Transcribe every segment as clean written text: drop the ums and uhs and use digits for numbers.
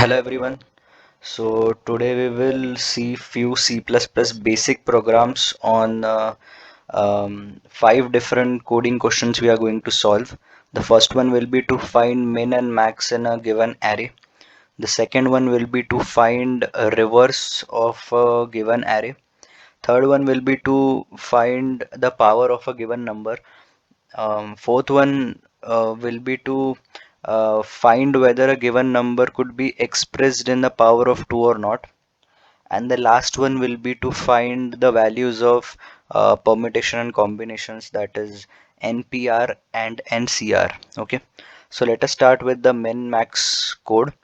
Hello everyone. So today we will see few C++ basic programs on five different coding questions we are going to solve. The first one will be to find min and max in a given array. The second one will be to find a reverse of a given array. Third one will be to find the power of a given number. Fourth one will be to find whether a given number could be expressed in the power of 2 or not. And the last one will be to find the values of permutation and combinations, that is NPR and NCR. Okay, so let us start with the min max code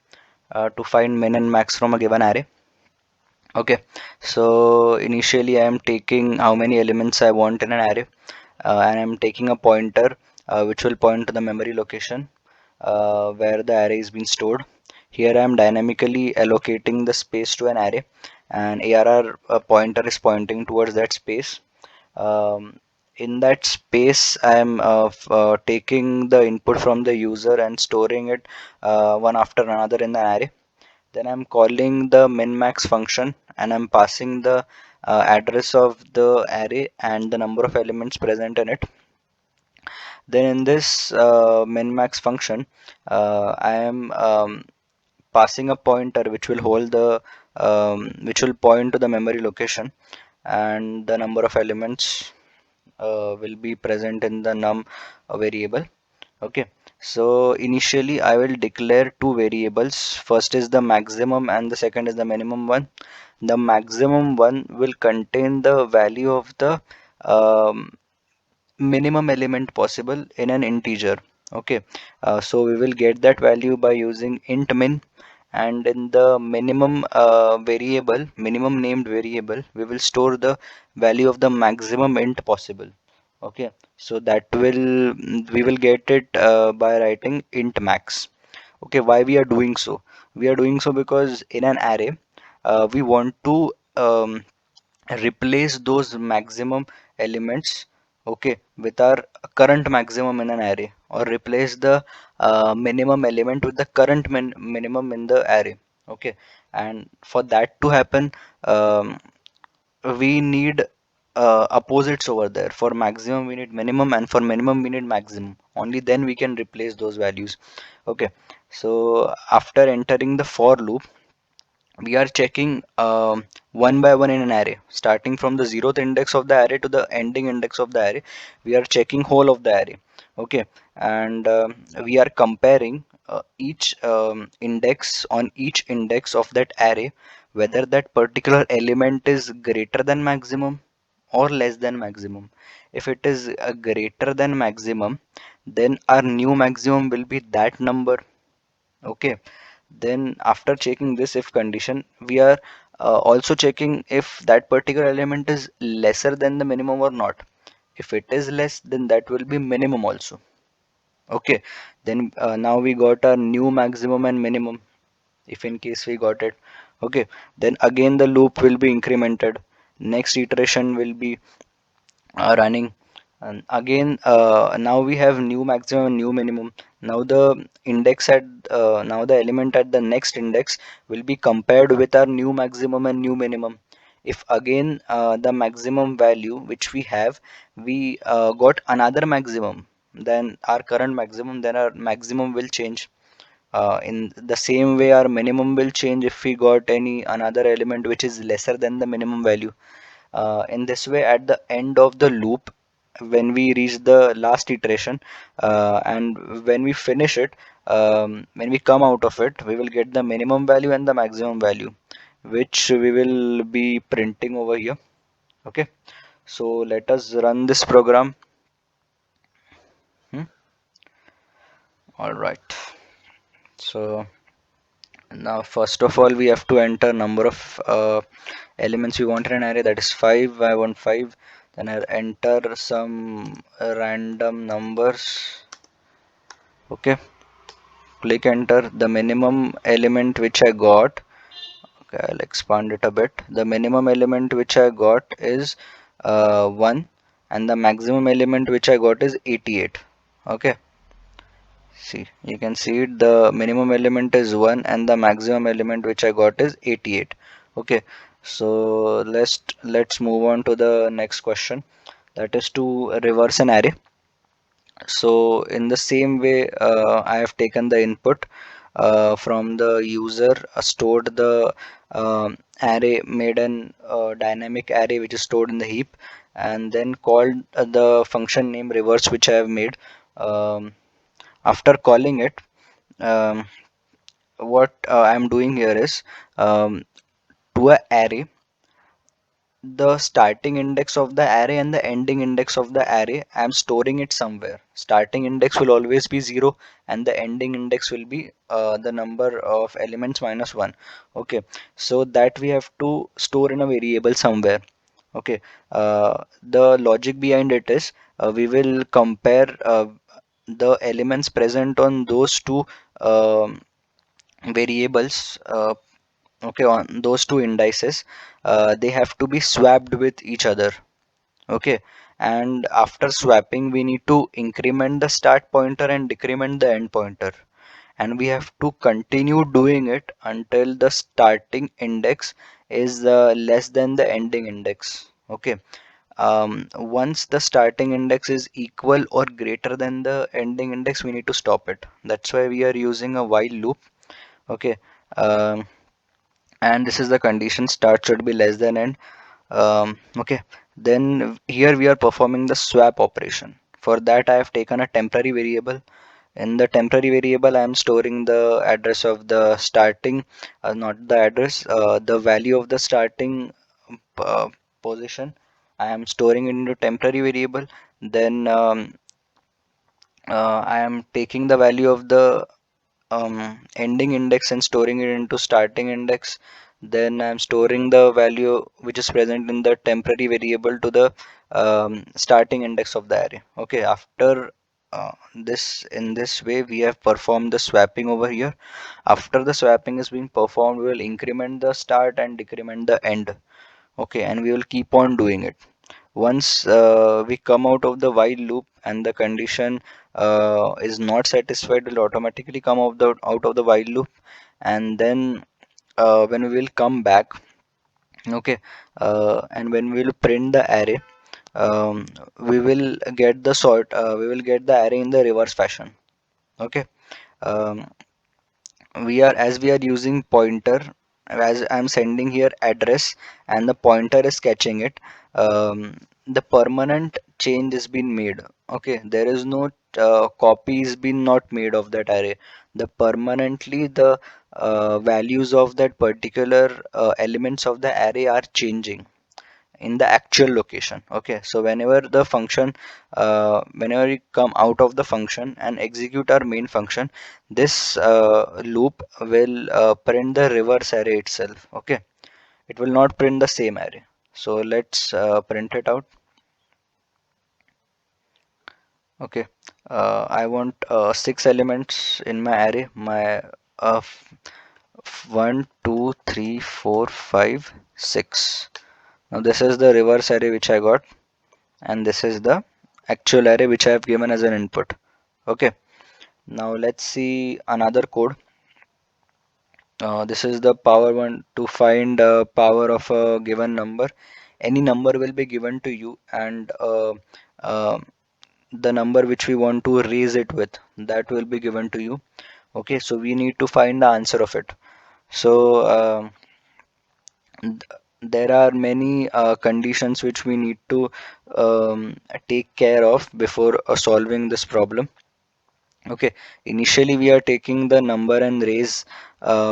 to find min and max from a given array. Okay, so initially I am taking how many elements I want in an array, and I'm taking a pointer which will point to the memory location where the array is being stored. Here I am dynamically allocating the space to an array, and ARR pointer is pointing towards that space. In that space, I am taking the input from the user and storing it one after another in the array. Then I'm calling the min-max function and I'm passing the address of the array and the number of elements present in it. Then in this min-max function, I am passing a pointer which will hold the which will point to the memory location, and the number of elements will be present in the num variable. Okay, so initially I will declare two variables. First is the maximum and the second is the minimum one. The maximum one will contain the value of the um, minimum element possible in an integer. Okay, so we will get that value by using int min, and in the minimum variable, minimum named variable, we will store the value of the maximum int possible. Okay, so that will we will get it by writing int max. Okay, why we are doing so? We are doing so because in an array we want to replace those maximum elements, okay, with our current maximum in an array, or replace the minimum element with the current minimum in the array. Okay, and for that to happen, we need opposites over there. For maximum we need minimum, and for minimum we need maximum. Only then we can replace those values. Okay, so after entering the for loop, we are checking one by one in an array, starting from the zeroth index of the array to the ending index of the array. We are checking whole of the array. Okay, and we are comparing each index on each index of that array, whether that particular element is greater than maximum or less than maximum. If it is greater than maximum, then our new maximum will be that number. Okay, then after checking this if condition, we are also checking if that particular element is lesser than the minimum or not. If it is less, then that will be minimum also. Okay, then now we got our new maximum and minimum, if in case we got it. Okay, then again the loop will be incremented. Next iteration will be running, and again now we have new maximum and new minimum. Now the index at now the element at the next index will be compared with our new maximum and new minimum. If again the maximum value which we have, we got another maximum than our current maximum, then our maximum will change. In the same way our minimum will change if we got any another element which is lesser than the minimum value. In this way, at the end of the loop, when we reach the last iteration, and when we finish it, when we come out of it, we will get the minimum value and the maximum value, which we will be printing over here. Okay, so let us run this program. Hmm? All right, so now first of all we have to enter number of elements we want in an array, that is 5. I want 5. Then I'll enter some random numbers. Okay, click enter. The minimum element which I got, okay, I'll expand it a bit. The minimum element which I got is 1, and the maximum element which I got is 88. Okay, See, you can see it, the minimum element is 1 and the maximum element which I got is 88. Okay, so let's move on to the next question, that is to reverse an array. So in the same way, I have taken the input from the user, stored the array, made an dynamic array which is stored in the heap, and then called the function name reverse which I have made. After calling it, um, what I'm doing here is, to a array, the starting index of the array and the ending index of the array, I'm storing it somewhere. Starting index will always be 0 and the ending index will be the number of elements minus 1. Okay, so that we have to store in a variable somewhere. Okay, the logic behind it is, we will compare the elements present on those two um, variables, okay, on those two indices. They have to be swapped with each other. Okay, and after swapping we need to increment the start pointer and decrement the end pointer, and we have to continue doing it until the starting index is less than the ending index. Okay, once the starting index is equal or greater than the ending index, we need to stop it. That's why we are using a while loop. Okay, um, and this is the condition, start should be less than end. Okay, then here we are performing the swap operation. For that I have taken a temporary variable. In the temporary variable I am storing the address of the starting, not the address, the value of the starting uh, position. I am storing it into temporary variable. Then I am taking the value of the ending index and storing it into starting index. Then I'm storing the value which is present in the temporary variable to the starting index of the array. Okay, after this, in this way we have performed the swapping over here. After the swapping is being performed, we will increment the start and decrement the end. Okay, and we will keep on doing it. Once we come out of the while loop and the condition is not satisfied, will automatically come out of the while loop. And then when we will come back, okay, and when we will print the array, we will get the we will get the array in the reverse fashion. Okay, um, we are using pointer, as I'm sending here address and the pointer is catching it. The permanent change has been made. Okay, there is no copy is been not made of that array. The permanently the values of that particular elements of the array are changing in the actual location. Okay, so whenever the function, whenever we come out of the function and execute our main function, this loop will print the reverse array itself. Okay, it will not print the same array. So let's print it out. Okay, I want 6 elements in my array, my 1 2 3 4 5 6. Now this is the reverse array which I got, and this is the actual array which I have given as an input. Okay, now let's see another code. This is the power one. To find power of a given number, any number will be given to you, and uh, the number which we want to raise it with, that will be given to you. Okay, so we need to find the answer of it. So there are many conditions which we need to take care of before solving this problem. Okay, initially we are taking the number and raise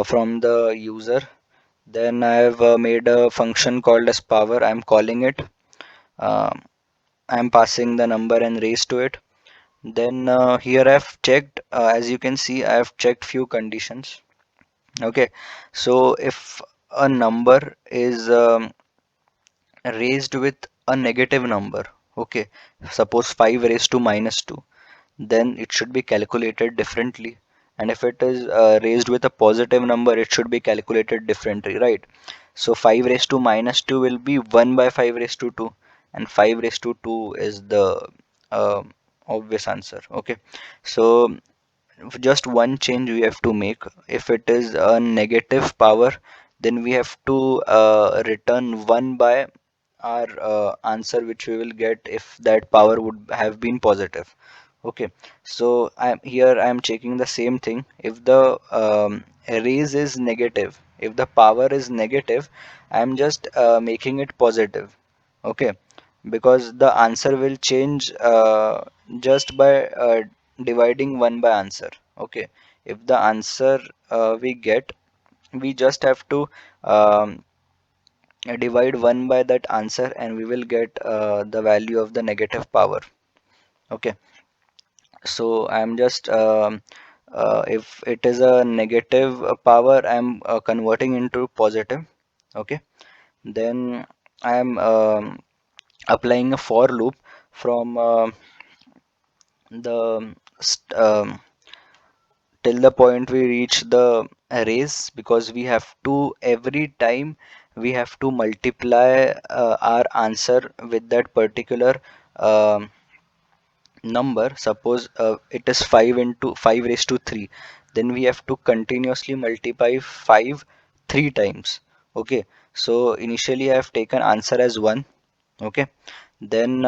from the user. Then I have made a function called as power. I'm calling it. Um I'm passing the number and raise to it. Then here I've checked, as you can see, I have checked few conditions. Okay, so if a number is raised with a negative number, okay, suppose 5 raised to minus 2, then it should be calculated differently. And if it is raised with a positive number, it should be calculated differently, right? So 5 raised to minus 2 will be 1 by 5 raised to 2, and 5 raised to 2 is the uh, obvious answer. Okay, so just one change we have to make. If it is a negative power, then we have to return 1 by our answer which we will get if that power would have been positive. Okay, so I'm checking the same thing. If the raise is negative, if the power is negative, I'm just making it positive. Okay, because the answer will change just by dividing 1 by answer. Okay, if the answer we get, we just have to um, divide 1 by that answer and we will get the value of the negative power. Okay, so I'm just if it is a negative power, I'm converting into positive. Okay, then I am applying a for loop from the till the point we reach the arrays, because we have to every time we have to multiply our answer with that particular um number. Suppose it is 5 into 5 raised to 3, then we have to continuously multiply 5 3 times. Okay, so initially I have taken answer as 1. Okay, then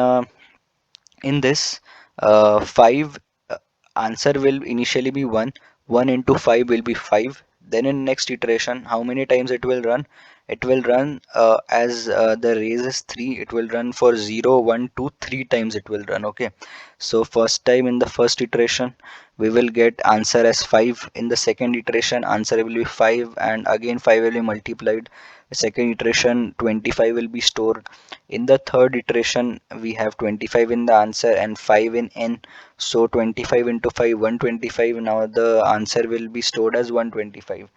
in this 5 answer will initially be 1. 1 into 5 will be 5. Then in next iteration, how many times it will run? It will run as the raise is 3, it will run for 0 1 2 3 times it will run. Okay, so first time in the first iteration we will get answer as 5. In the second iteration answer will be 5 and again 5 will be multiplied. Second iteration 25 will be stored. In the third iteration we have 25 in the answer and 5 in n, so 25 into 5 125. Now the answer will be stored as 125.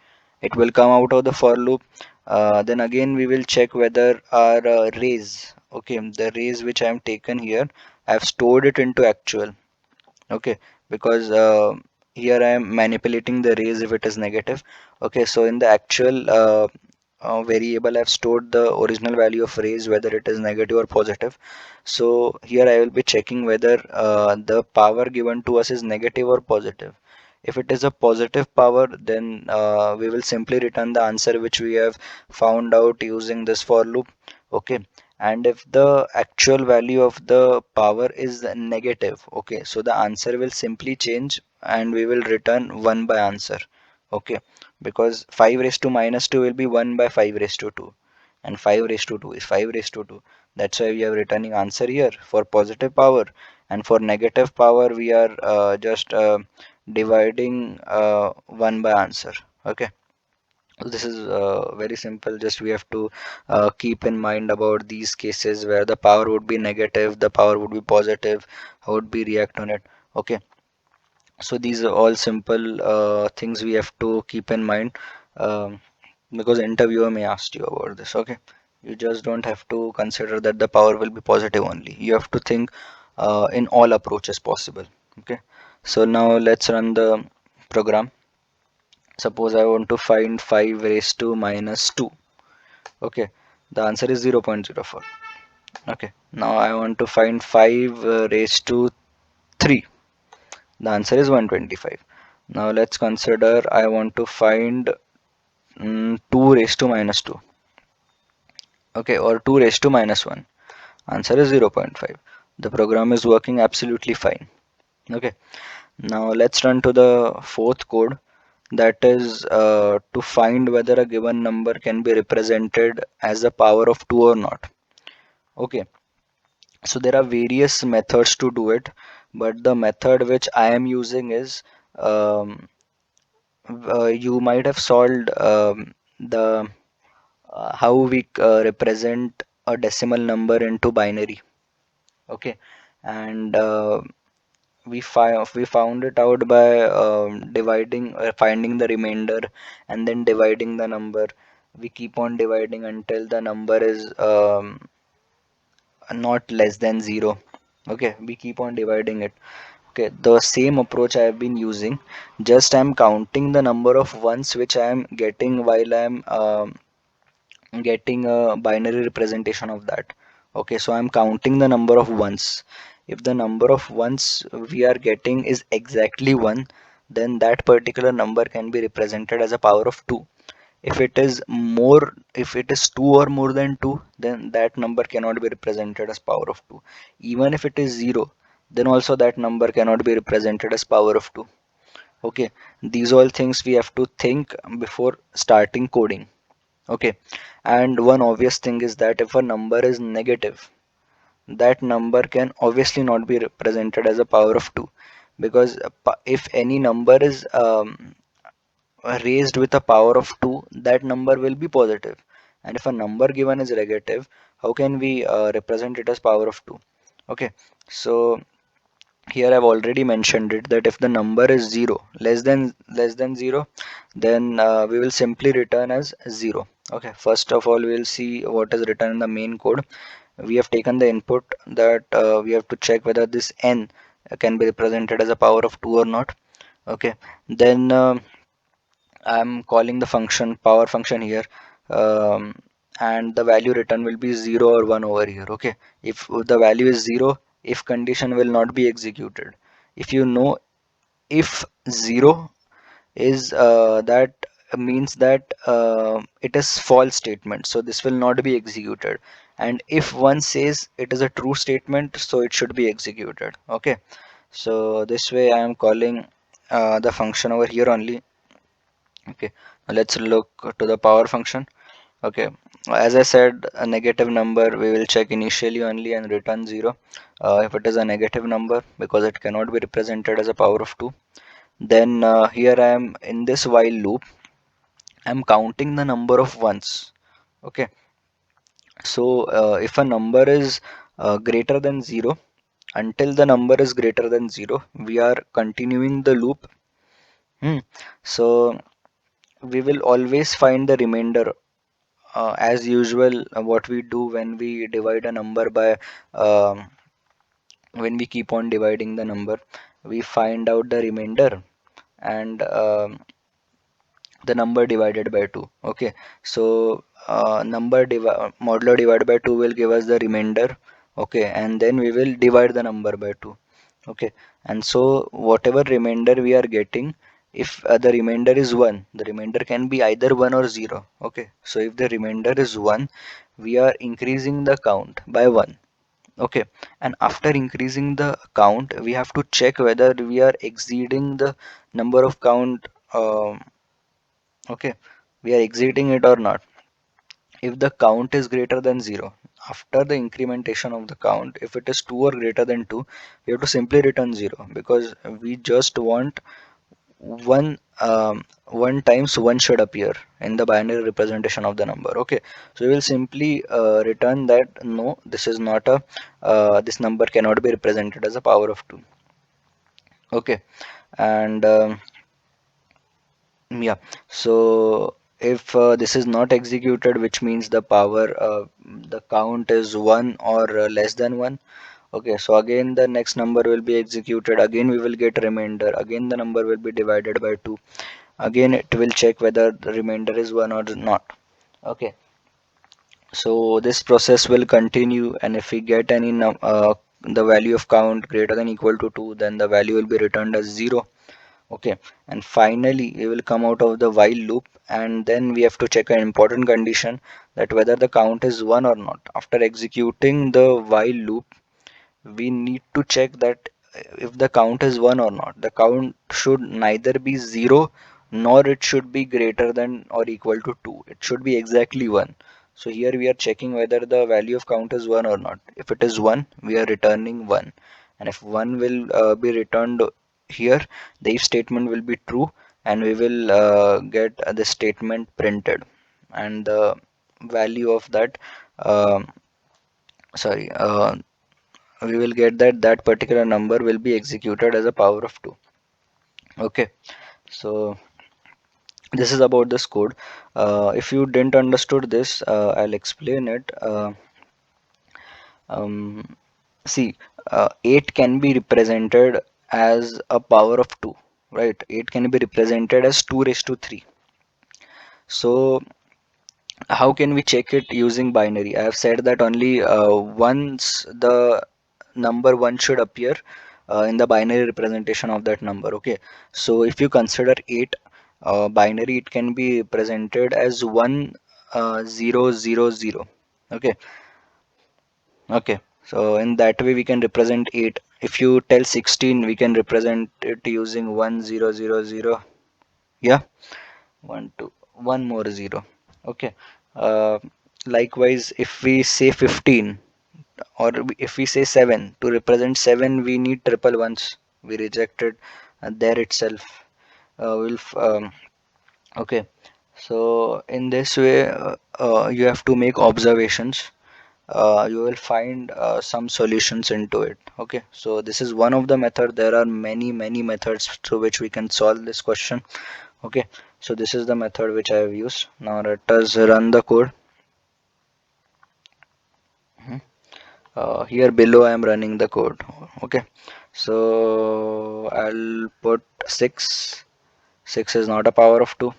It will come out of the for loop. Then again we will check whether our raise, okay, the raise which I have taken here, I have stored it into actual. Okay, because here I am manipulating the raise if it is negative. Okay, so in the actual variable I've stored the original value of raise, whether it is negative or positive. So here I will be checking whether the power given to us is negative or positive. If it is a positive power, then we will simply return the answer which we have found out using this for loop. Okay, and if the actual value of the power is negative, okay, so the answer will simply change and we will return 1 by answer. Okay, because 5 raised to minus 2 will be 1 by 5 raised to 2 and 5 raised to 2 is 5 raised to 2. That's why we are returning answer here for positive power, and for negative power we are just dividing 1 by answer. Okay, this is very simple. Just we have to keep in mind about these cases where the power would be negative, the power would be positive, how would we react on it. Okay, so these are all simple things we have to keep in mind, um, because interviewer may ask you about this. Okay, you just don't have to consider that the power will be positive only. You have to think in all approaches possible. Okay, so now let's run the program. Suppose I want to find 5 raised to minus 2. Okay, the answer is 0.04. Okay, now I want to find 5 raised to 3. The answer is 125. Now let's consider I want to find 2 raised to minus 2. Okay, or 2 raised to minus 1. Answer is 0.5. The program is working absolutely fine. Okay, now let's run to the fourth code, that is to find whether a given number can be represented as a power of 2 or not. Okay, so there are various methods to do it, but the method which I am using is um, you might have solved the how we represent a decimal number into binary. Okay, and we found it out by dividing finding the remainder and then dividing the number. We keep on dividing until the number is not less than 0. Okay, we keep on dividing it. Okay, the same approach I have been using, just I'm counting the number of ones which I am getting while I am getting a binary representation of that. Okay, so I'm counting the number of ones. If the number of ones we are getting is exactly 1, then that particular number can be represented as a power of 2. If it is more, if it is 2 or more than 2, then that number cannot be represented as power of 2. Even if it is 0, then also that number cannot be represented as power of 2. Okay, these all things we have to think before starting coding. Okay, and one obvious thing is that if a number is negative, that number can obviously not be represented as a power of 2, because if any number is raised with a power of 2, that number will be positive. And if a number given is negative, how can we represent it as power of 2? Okay, so here I've already mentioned it, that if the number is 0, less than 0, then we will simply return as 0. Okay, first of all we'll see what is written in the main code. We have taken the input that we have to check whether this n can be represented as a power of 2 or not. Okay, then I'm calling the function power function here, um, and the value returned will be 0 or 1 over here. Okay, if the value is 0, if condition will not be executed. If you know, if 0 is that means that it is false statement, so this will not be executed. And if one says it is a true statement, so it should be executed. Okay, so this way I am calling the function over here only. Okay, now let's look to the power function. Okay, as I said, a negative number we will check initially only and return 0 if it is a negative number, because it cannot be represented as a power of 2. Then here I am in this while loop, I am counting the number of ones. Okay, so if a number is greater than 0, until the number is greater than 0, we are continuing the loop. So we will always find the remainder. As usual, what we do when we divide a number by um, when we keep on dividing the number, we find out the remainder and the number divided by 2. Okay, so modulo divided by 2 will give us the remainder. Okay, and then we will divide the number by 2. Okay, and so whatever remainder we are getting, if the remainder is 1, the remainder can be either 1 or 0. Okay, so if the remainder is 1, we are increasing the count by 1. Okay, and after increasing the count, we have to check whether we are exceeding the number of count. Okay, we are exceeding it or not. If the count is greater than 0, after the incrementation of the count, if it is 2 or greater than 2, we have to simply return 0, because we just want 1, 1 times 1 should appear in the binary representation of the number. Okay, so we will simply return that no, this is not a this number cannot be represented as a power of 2. Okay, and yeah, so if this is not executed, which means the power, the count is 1 or less than 1. Okay, so again the next number will be executed, again we will get remainder, again the number will be divided by 2, again it will check whether the remainder is 1 or not. Okay, so this process will continue, and if we get any the value of count greater than equal to 2, then the value will be returned as 0. Okay, and finally we will come out of the while loop, and then we have to check an important condition, that whether the count is 1 or not. After executing the while loop, we need to check that if the count is 1 or not. The count should neither be 0, nor it should be greater than or equal to 2. It should be exactly 1. So here we are checking whether the value of count is 1 or not. If it is 1, we are returning 1. And if 1 will be returned here, the if statement will be true, and we will get the statement printed. And the value of that, sorry, we will get that that particular number will be executed as a power of 2. Okay, so this is about this code. If you didn't understood this, I'll explain it. Um, See, 8 can be represented as a power of 2, right? 8 can be represented as 2 raised to 3. So how can we check it using binary? I have said that only once the number 1 should appear, in the binary representation of that number. Okay, so if you consider 8 binary, it can be presented as 1 0 0 0. Okay, okay, so in that way we can represent 8. If you tell 16, we can represent it using 1 0 0 0. Yeah, 1 2 1 more 0. Okay, uh, likewise if we say 15, or if we say 7, to represent 7 we need triple ones. We rejected there itself. We'll okay, so in this way you have to make observations. You will find some solutions into it. Okay, so this is one of the method. There are many methods through which we can solve this question. Okay, so this is the method which I have used. Now let us run the code. Here below I am running the code. Okay, so I'll put 6. 6 is not a power of 2.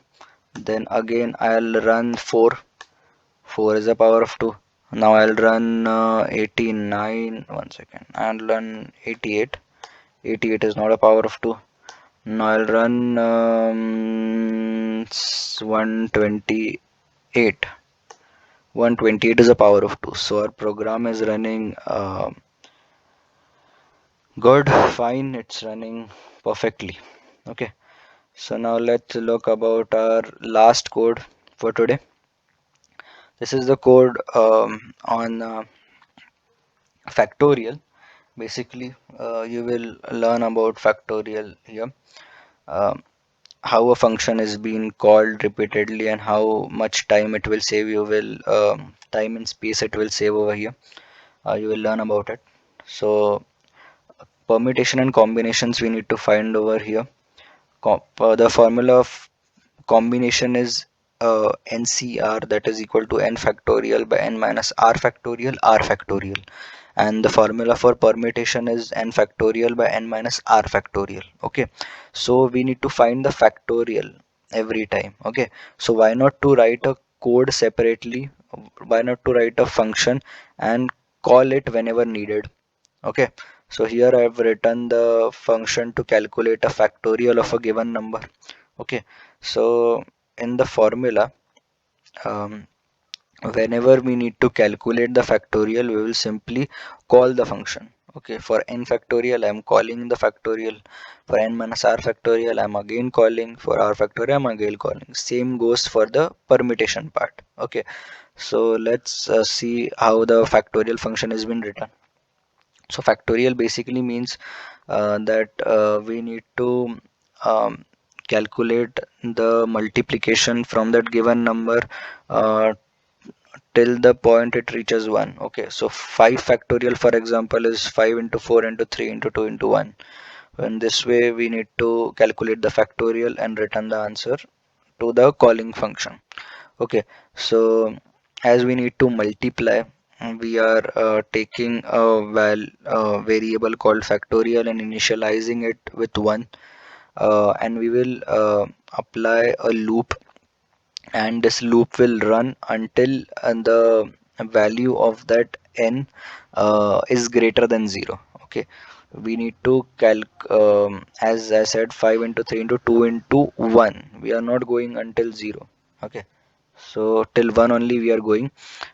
Then again I'll run 4. 4 is a power of 2. Now I'll run 89. One second. I'll run 88. 88 is not a power of 2. Now I'll run 128. 128 is a power of 2. So our program is running good, fine, it's running perfectly. Okay, so now let's look about our last code for today. This is the code on factorial. Basically, you will learn about factorial here. Um, how a function is being called repeatedly and how much time it will save. You will time and space it will save over here. You will learn about it. So permutation and combinations we need to find over here. The formula of combination is NCR, that is equal to n factorial by n minus r factorial r factorial, and the formula for permutation is n factorial by n minus r factorial. Okay, so we need to find the factorial every time. Okay, so why not to write a code separately, why not to write a function and call it whenever needed. Okay, so here I have written the function to calculate a factorial of a given number. Okay, so in the formula, um, whenever we need to calculate the factorial, we will simply call the function. Okay, for n factorial, I am calling the factorial. For n minus r factorial, I am again calling. For r factorial, I am again calling. Same goes for the permutation part. Okay, so let's see how the factorial function has been written. So factorial basically means that we need to um, calculate the multiplication from that given number uh, till the point it reaches 1. Okay, so 5 factorial for example is 5 into 4 into 3 into 2 into 1. In this way we need to calculate the factorial and return the answer to the calling function. Okay, so as we need to multiply, we are taking variable called factorial and initializing it with 1, and we will apply a loop, and this loop will run until the value of that n is greater than 0. Okay, we need to as I said, 5 into 3 into 2 into 1, we are not going until 0. Okay, so till 1 only we are going.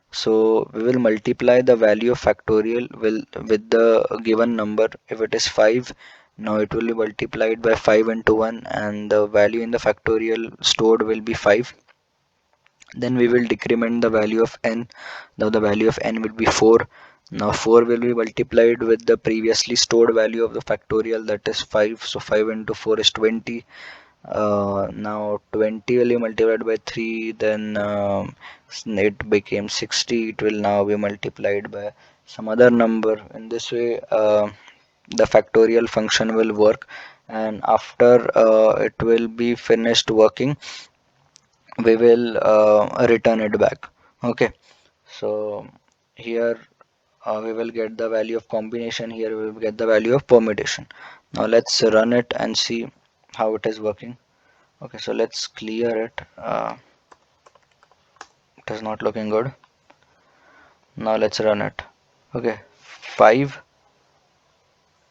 So we will multiply the value of factorial with the given number. If it is 5, now it will be multiplied by 5 into 1, and the value in the factorial stored will be 5. Then we will decrement the value of n. Now the value of n will be 4. Now 4 will be multiplied with the previously stored value of the factorial, that is 5. So 5 into 4 is 20. Now 20 will be multiplied by 3, then it became 60. It will now be multiplied by some other number. In this way the factorial function will work, and after it will be finished working, we will return it back. Okay, so here we will get the value of combination, here we will get the value of permutation. Now let's run it and see how it is working. Okay, so let's clear it. It is not looking good. Now let's run it. Okay, 5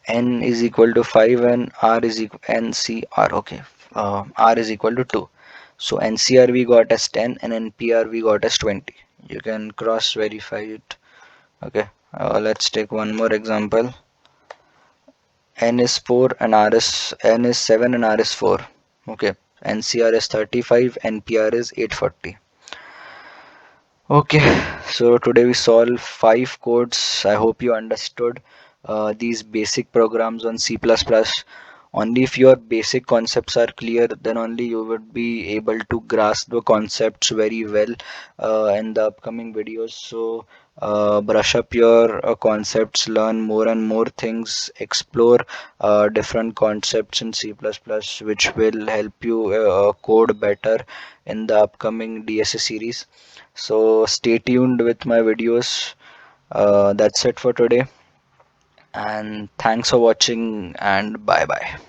N is equal to 5 and R is equal NCR. Okay, R is equal to 2. So NCR we got as 10 and NPR we got as 20. You can cross verify it. Okay, let's take one more example. N is 4 and N is 7 and R is 4. Okay, NCR is 35, NPR is 840. Okay, so today we solve 5 codes. I hope you understood these basic programs on C++. Only if your basic concepts are clear, then only you would be able to grasp the concepts very well in the upcoming videos. So brush up your concepts, learn more and more things, explore different concepts in C++, which will help you code better in the upcoming DSA series. So stay tuned with my videos. That's it for today, and thanks for watching, and bye bye.